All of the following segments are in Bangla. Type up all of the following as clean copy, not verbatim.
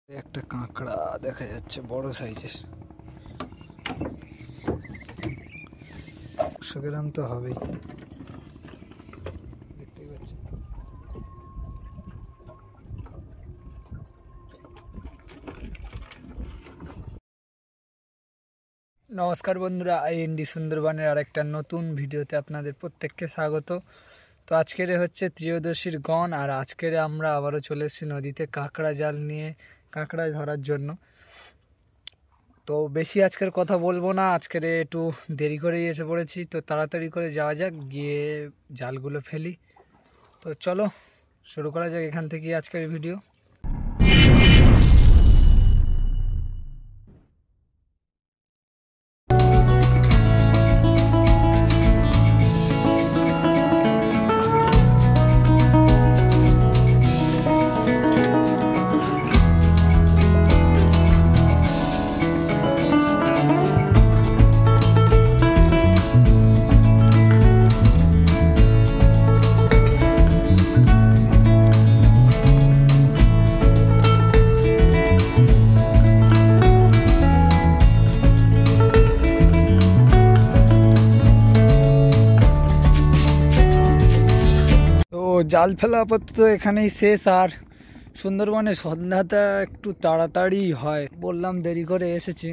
একটা কাঁকড়া দেখা যাচ্ছে বড় সাইজের, 100 গ্রাম তো হবেই। দেখতেই পাচ্ছি। নমস্কার বন্ধুরা, আইএনডি সুন্দরবনের আরেকটা নতুন ভিডিওতে আপনাদের প্রত্যেককে স্বাগত। তো আজকের হচ্ছে ত্রয়োদশীর গণ, আর আজকের আমরা আবারও চলে এসেছি নদীতে কাঁকড়া জাল নিয়ে কাঁকড়া ধরার জন্য। তো বেশি আজকের কথা বলবো না, আজকের একটু দেরি করেই এসে পড়েছি, তো তাড়াতাড়ি করে যাওয়া যাক, গিয়ে জালগুলো ফেলি। তো চলো শুরু করা যাক এখান থেকেই আজকের ভিডিও। জাল ফেলা আপাতত এখানেই শেষ। আর সুন্দরবনে সন্ধ্যাটা একটু তাড়াতাড়ি হয়, বললাম দেরি করে এসেছি,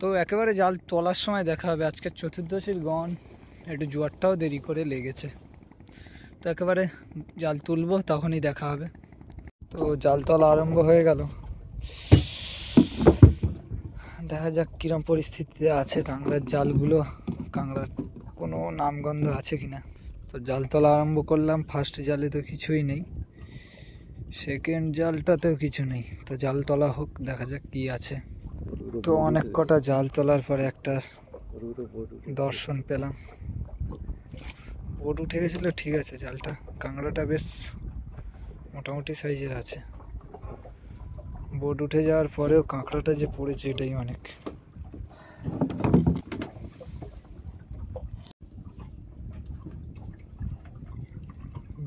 তো একেবারে জাল তোলার সময় দেখা হবে। আজকের চতুর্দশীর গণ, একটু জোয়ারটাও দেরি করে লেগেছে, তো একেবারে জাল তুলবো তখনই দেখা হবে। তো জাল তোলা আরম্ভ হয়ে গেল, দেখা যাক কিরম পরিস্থিতিতে আছে কাঁকড়ার জালগুলো, কাঁকড়ার কোনো নামগন্ধ আছে কিনা। তো জাল তোলা আরম্ভ করলাম। ফার্স্ট জালে তো কিছুই নেই, সেকেন্ড জালটাতেও কিছু নেই, তো জাল তোলা হোক, দেখা যাক কি আছে। তো অনেক কটা জাল তোলার পরে একটা দর্শন পেলাম, বোট উঠে গেছিলো। ঠিক আছে, জালটা কাঁকড়াটা বেশ মোটামুটি সাইজের আছে। বোট উঠে যাওয়ার পরেও কাঁকড়াটা যে পড়েছে এটাই অনেক।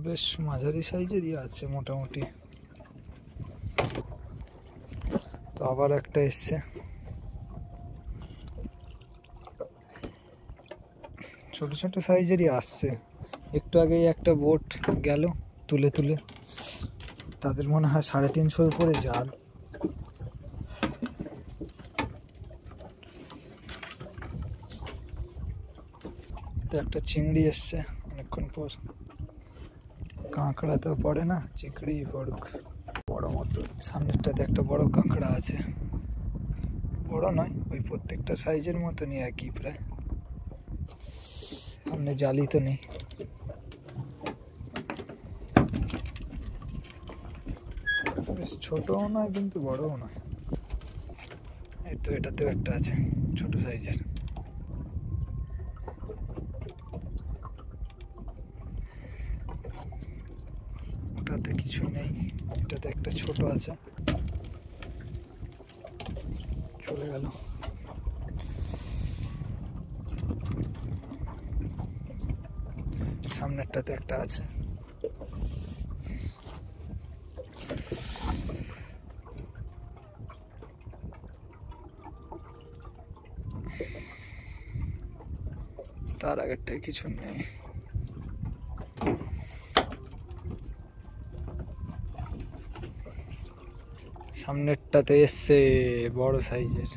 বেশ মাঝারি সাইজেরই আছে মোটামুটি। তো আবার একটা এসছে, ছোট ছোট সাইজেরই আসছে। একটু আগেই একটা বোট গেল তুলে তুলে, তাদের মনে হয় 350 উপরে জাল। তো একটা চিংড়ি এসছে অনেকক্ষণ পর। কাঁকড়া তো পড়ে না, চিংড়ি পড়ুক। বড় মতো সামনেরটাতে একটা বড় কাঁকড়া আছে, বড় নয়, ওই প্রত্যেকটা সাইজের মতনই একই প্রায়। সামনে জালি তো নেই। বেশ ছোটও নয় কিন্তু বড়ও নয়। এই তো এটাতেও একটা আছে ছোট সাইজের। ওটাতে কিছু নেই, এটাতে একটা ছোট আছে, চলে গেল। সামনেরটাতে একটা আছে। তার আগেরটায় কিছু নেই। সামনেরটাতে এসছে বড় সাইজের।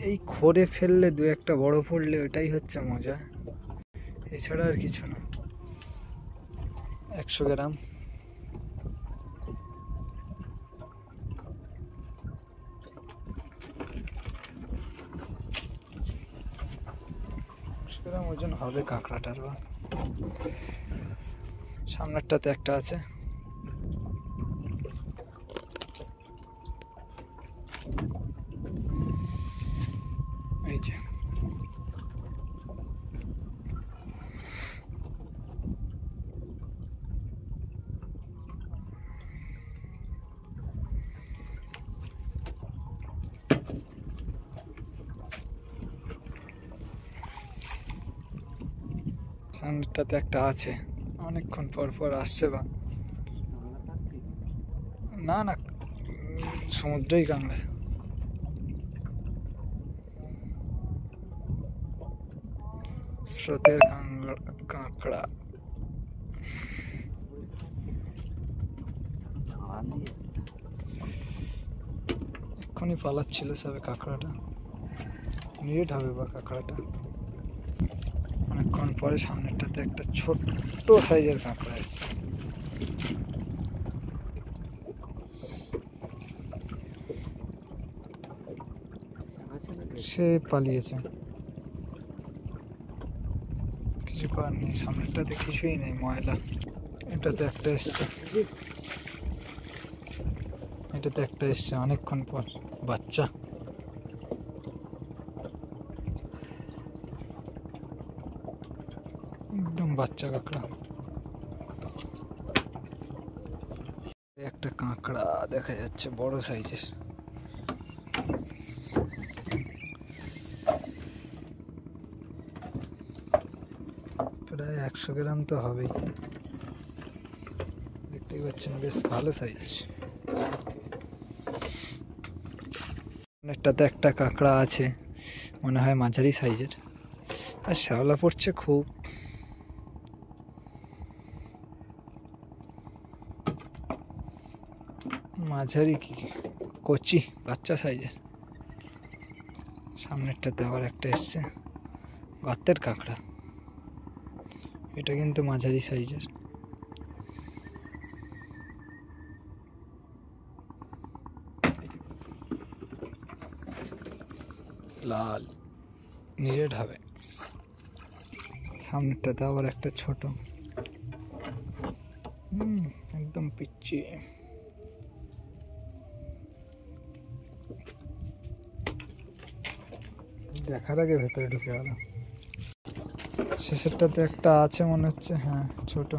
এই খড়ে ফেললে দু একটা বড় পড়লে ওটাই হচ্ছে মজা, এছাড়া আর কিছু না। 100 গ্রাম। গ্রাম ওজন হবে কাঁকড়াটার। বা সামনেরটাতে একটা আছে। এই যে সামনেরটাতে একটা আছে, অনেকক্ষণ পর পর আসছে। বা না না, সমুদ্রেই কাঁকড়া। স্রোতের কাঁকড়া। এক্ষুনি পালাচ্ছিল সবে কাঁকড়াটা, নিরেট হবে বা কাঁকড়াটা। অনেকক্ষণ পরে সামনেরটাতে একটা ছোট্ট সাইজের কাঁকড়া এসছে। সে পালিয়েছে, কিছু করার নেই। সামনেরটাতে কিছুই নেই, ময়লা। এটাতে একটা এসছে, এটাতে একটা এসছে অনেকক্ষণ পর, বাচ্চা। একদম বাচ্চা কাঁকড়া। একটা কাঁকড়া দেখা যাচ্ছে বড় সাইজের। প্রায় 100 গ্রাম তো হবেই। দেখতেই পাচ্ছেন বেশ ভালো সাইজ। অনেকটাতে একটা কাঁকড়া আছে, মনে হয় মাঝারি সাইজের। আর শ্যাওলা পড়ছে খুব। মাঝারি কি কচি বাচ্চা সাইজের। সামনেরটাতে আবার একটা এসছে, গর্তের কাঁকড়া। এটা কিন্তু মাঝারি সাইজের। লাল, নিরেট হবে। সামনেরটাতে আবার একটা ছোট, একদম পিচ্ছি। দেখার আগে ভেতরে ঢুকে গেল। শেষেরটাতে একটা আছে মনে হচ্ছে, হ্যাঁ ছোট।